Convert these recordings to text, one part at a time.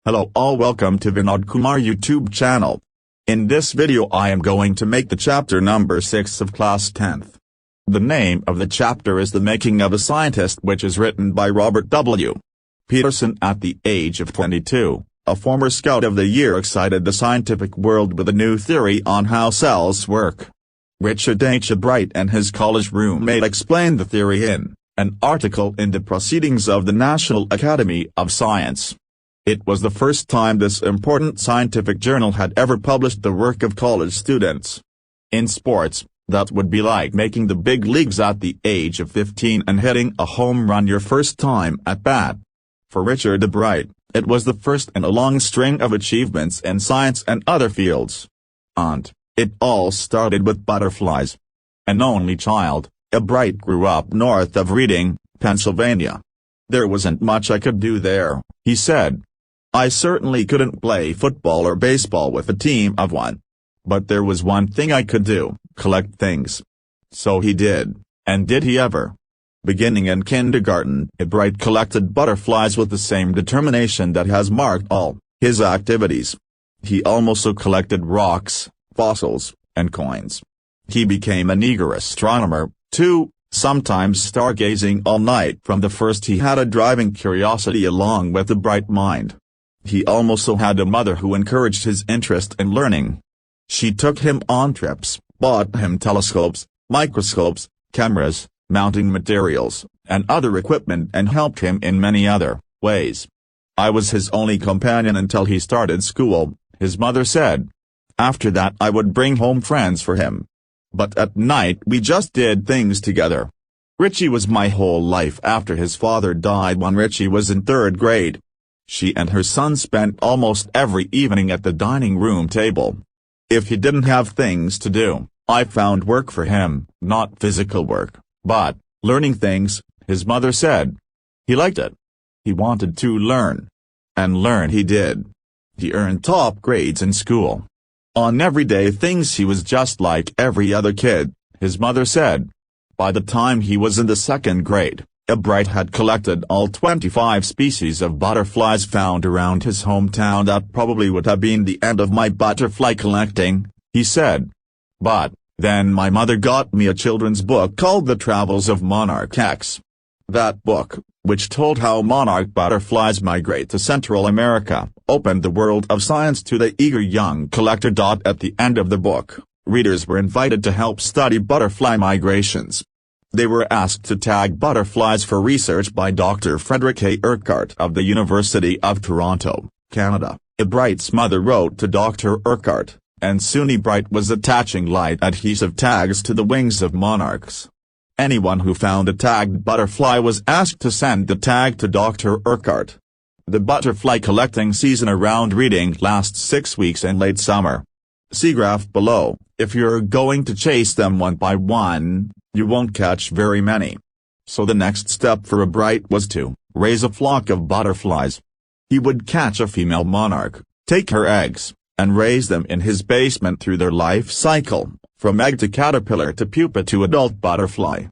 Hello all, welcome to Vinod Kumar YouTube channel. In this video I am going to make the chapter number 6 of class 10th. The name of the chapter is The Making of a Scientist, which is written by Robert W. Peterson. At the age of 22, a former Scout of the Year excited the scientific world with a new theory on how cells work. Richard H. Bright and his college roommate explained the theory in an article in the Proceedings of the National Academy of Science. It was the first time this important scientific journal had ever published the work of college students. In sports, that would be like making the big leagues at the age of 15 and hitting a home run your first time at bat. For Richard Bright, it was the first in a long string of achievements in science and other fields. And it all started with butterflies. An only child, Bright grew up north of Reading, Pennsylvania. There wasn't much I could do there, he said. I certainly couldn't play football or baseball with a team of one. But there was one thing I could do: collect things. So he did, and did he ever. Beginning in kindergarten, Bright collected butterflies with the same determination that has marked all his activities. He also collected rocks, fossils, and coins. He became an eager astronomer, too, sometimes stargazing all night from the first. He had a driving curiosity along with a bright mind. He also had a mother who encouraged his interest in learning. She took him on trips, bought him telescopes, microscopes, cameras, mounting materials, and other equipment, and helped him in many other ways. I was his only companion until he started school, his mother said. After that I would bring home friends for him. But at night we just did things together. Richie was my whole life. After his father died when Richie was in 3rd grade, she and her son spent almost every evening at the dining room table. If he didn't have things to do, I found work for him, not physical work, but learning things, his mother said. He liked it. He wanted to learn. And learn he did. He earned top grades in school. On everyday things he was just like every other kid, his mother said. By the time he was in the 2nd grade, Bright had collected all 25 species of butterflies found around his hometown. That probably would have been the end of my butterfly collecting, he said. But then my mother got me a children's book called The Travels of Monarch X. That book, which told how monarch butterflies migrate to Central America, opened the world of science to the eager young collector. At the end of the book, readers were invited to help study butterfly migrations. They were asked to tag butterflies for research by Dr. Frederick A. Urquhart of the University of Toronto, Canada. Bright's mother wrote to Dr. Urquhart, and soon Bright was attaching light adhesive tags to the wings of monarchs. Anyone who found a tagged butterfly was asked to send the tag to Dr. Urquhart. The butterfly collecting season around Reading lasts 6 weeks in late summer. See graph below. If you're going to chase them one by one, you won't catch very many. So the next step for Bright was to raise a flock of butterflies. He would catch a female monarch, take her eggs, and raise them in his basement through their life cycle, from egg to caterpillar to pupa to adult butterfly.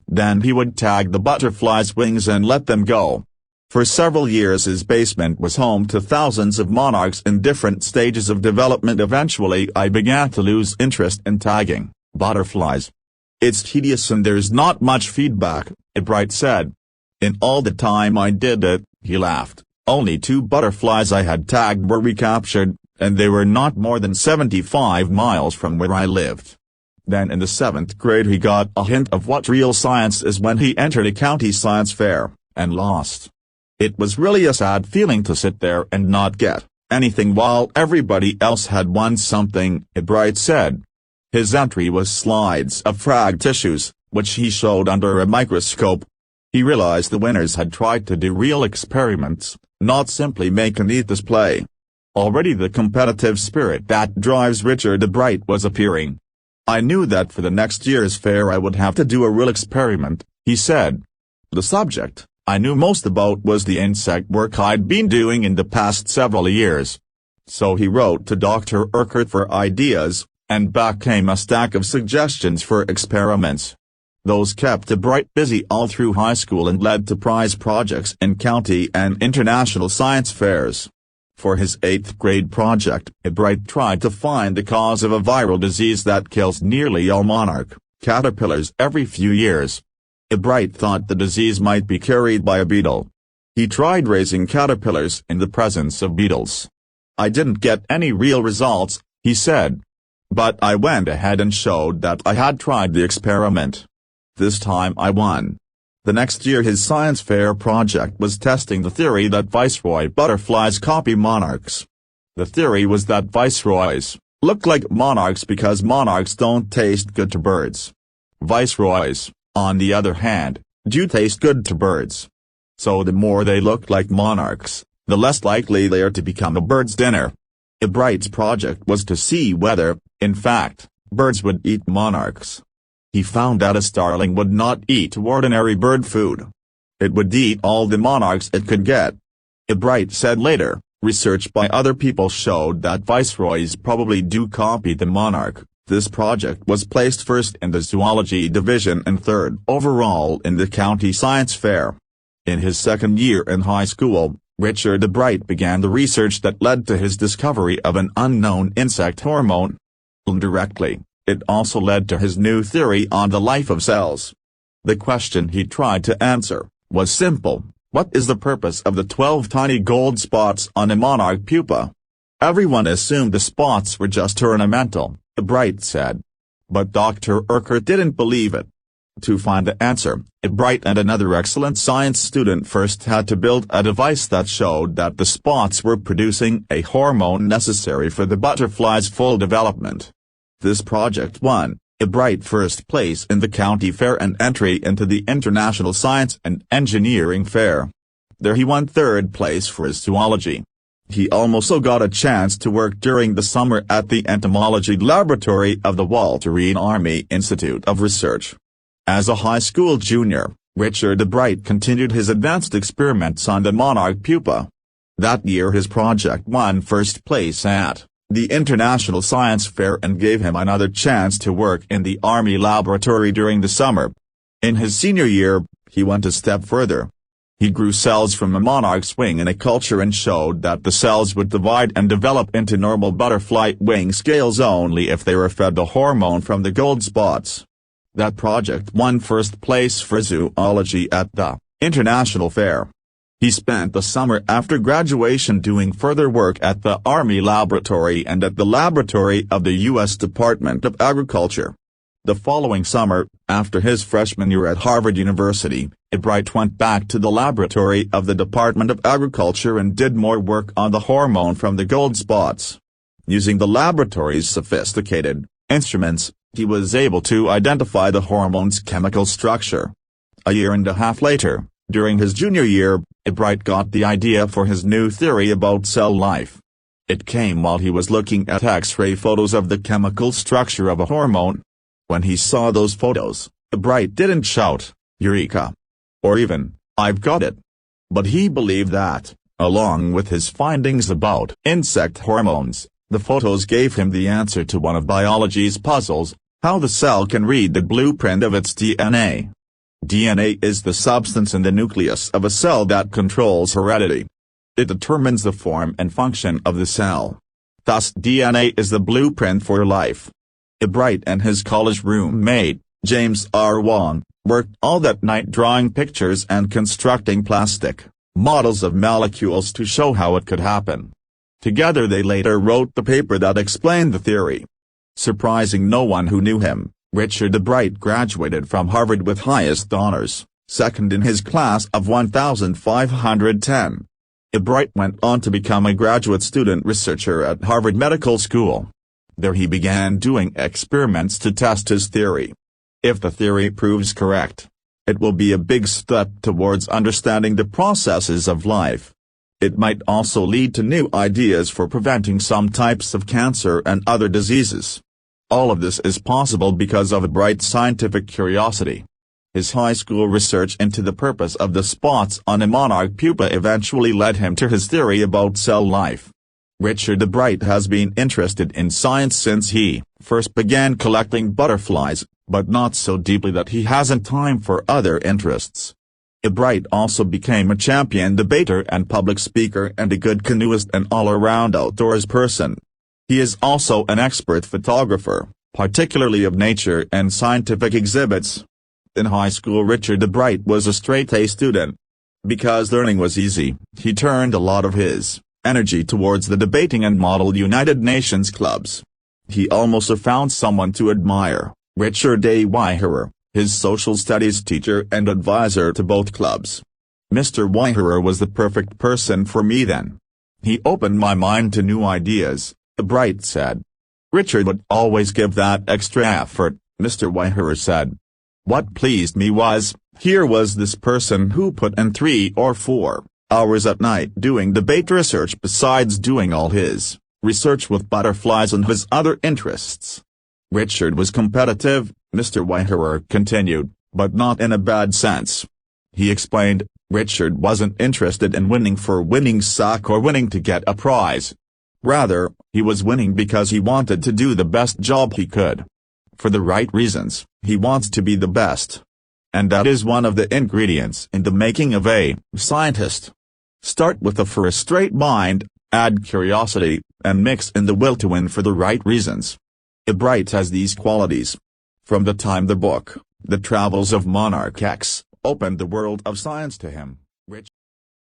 Then he would tag the butterfly's wings and let them go. For several years his basement was home to thousands of monarchs in different stages of development. Eventually I began to lose interest in tagging butterflies. It's tedious and there's not much feedback, Bright said. In all the time I did it, he laughed, only 2 butterflies I had tagged were recaptured, and they were not more than 75 miles from where I lived. Then in the 7th grade he got a hint of what real science is when he entered a county science fair, and lost. It was really a sad feeling to sit there and not get anything while everybody else had won something, Bright said. His entry was slides of frag tissues, which he showed under a microscope. He realized the winners had tried to do real experiments, not simply make a neat display. Already the competitive spirit that drives Richard Bright was appearing. I knew that for the next year's fair I would have to do a real experiment, he said. The subject I knew most about was the insect work I'd been doing in the past several years. So he wrote to Dr. Urquhart for ideas, and back came a stack of suggestions for experiments. Those kept Bright busy all through high school and led to prize projects in county and international science fairs. For his 8th grade project, Bright tried to find the cause of a viral disease that kills nearly all monarch caterpillars every few years. Bright thought the disease might be carried by a beetle. He tried raising caterpillars in the presence of beetles. "I didn't get any real results," he said. "But I went ahead and showed that I had tried the experiment. This time I won." The next year his science fair project was testing the theory that viceroy butterflies copy monarchs. The theory was that viceroys look like monarchs because monarchs don't taste good to birds. Viceroys, on the other hand, do taste good to birds. So the more they look like monarchs, the less likely they are to become a bird's dinner. Bright's project was to see whether, in fact, birds would eat monarchs. He found that a starling would not eat ordinary bird food. It would eat all the monarchs it could get. Bright said later, research by other people showed that viceroys probably do copy the monarch. This project was placed first in the zoology division and third overall in the county science fair. In his second year in high school, Richard Bright began the research that led to his discovery of an unknown insect hormone. Indirectly, it also led to his new theory on the life of cells. The question he tried to answer was simple: what is the purpose of the 12 tiny gold spots on a monarch pupa? Everyone assumed the spots were just ornamental, Bright said. But Dr. Urquhart didn't believe it. To find the answer, Bright and another excellent science student first had to build a device that showed that the spots were producing a hormone necessary for the butterfly's full development. This project won Bright first place in the county fair and entry into the International Science and Engineering Fair. There he won third place for his zoology. He also got a chance to work during the summer at the entomology laboratory of the Walter Reed Army Institute of Research. As a high school junior, Richard Bright continued his advanced experiments on the monarch pupa. That year his project won first place at the International Science Fair and gave him another chance to work in the Army laboratory during the summer. In his senior year, he went a step further. He grew cells from a monarch's wing in a culture and showed that the cells would divide and develop into normal butterfly wing scales only if they were fed the hormone from the gold spots. That project won first place for zoology at the International Fair. He spent the summer after graduation doing further work at the Army Laboratory and at the laboratory of the U.S. Department of Agriculture. The following summer, after his freshman year at Harvard University, Bright went back to the laboratory of the Department of Agriculture and did more work on the hormone from the gold spots. Using the laboratory's sophisticated instruments, he was able to identify the hormone's chemical structure. A year and a half later, during his junior year, Bright got the idea for his new theory about cell life. It came while he was looking at X-ray photos of the chemical structure of a hormone. When he saw those photos, Bright didn't shout, "Eureka!" or even, "I've got it." But he believed that, along with his findings about insect hormones, the photos gave him the answer to one of biology's puzzles: how the cell can read the blueprint of its DNA. DNA is the substance in the nucleus of a cell that controls heredity. It determines the form and function of the cell. Thus DNA is the blueprint for life. Bright and his college roommate, James R. Wong, worked all that night drawing pictures and constructing plastic models of molecules to show how it could happen. Together they later wrote the paper that explained the theory. Surprising no one who knew him, Richard Bright graduated from Harvard with highest honors, second in his class of 1,510. Bright went on to become a graduate student researcher at Harvard Medical School. There he began doing experiments to test his theory. If the theory proves correct, it will be a big step towards understanding the processes of life. It might also lead to new ideas for preventing some types of cancer and other diseases. All of this is possible because of Bright's scientific curiosity. His high school research into the purpose of the spots on a monarch pupa eventually led him to his theory about cell life. Richard Bright has been interested in science since he first began collecting butterflies, but not so deeply that he hasn't time for other interests. Bright also became a champion debater and public speaker and a good canoeist and all-around outdoors person. He is also an expert photographer, particularly of nature and scientific exhibits. In high school, Richard Bright was a straight-A student. Because learning was easy, he turned a lot of his energy towards the debating and Model United Nations clubs. He also found someone to admire, Richard A. Weiherer, his social studies teacher and advisor to both clubs. Mr. Weiherer was the perfect person for me then. He opened my mind to new ideas, Bright said. Richard would always give that extra effort, Mr. Weiherer said. What pleased me was, here was this person who put in 3 or 4 hours at night doing debate research besides doing all his research with butterflies and his other interests. Richard was competitive, Mr. Weiherer continued, but not in a bad sense. He explained, Richard wasn't interested in winning for winning's sake or winning to get a prize. Rather, he was winning because he wanted to do the best job he could. For the right reasons, he wants to be the best. And that is one of the ingredients in the making of a scientist. Start with a straight mind, add curiosity, and mix in the will to win for the right reasons. Bright has these qualities. From the time the book, The Travels of Monarch X, opened the world of science to him,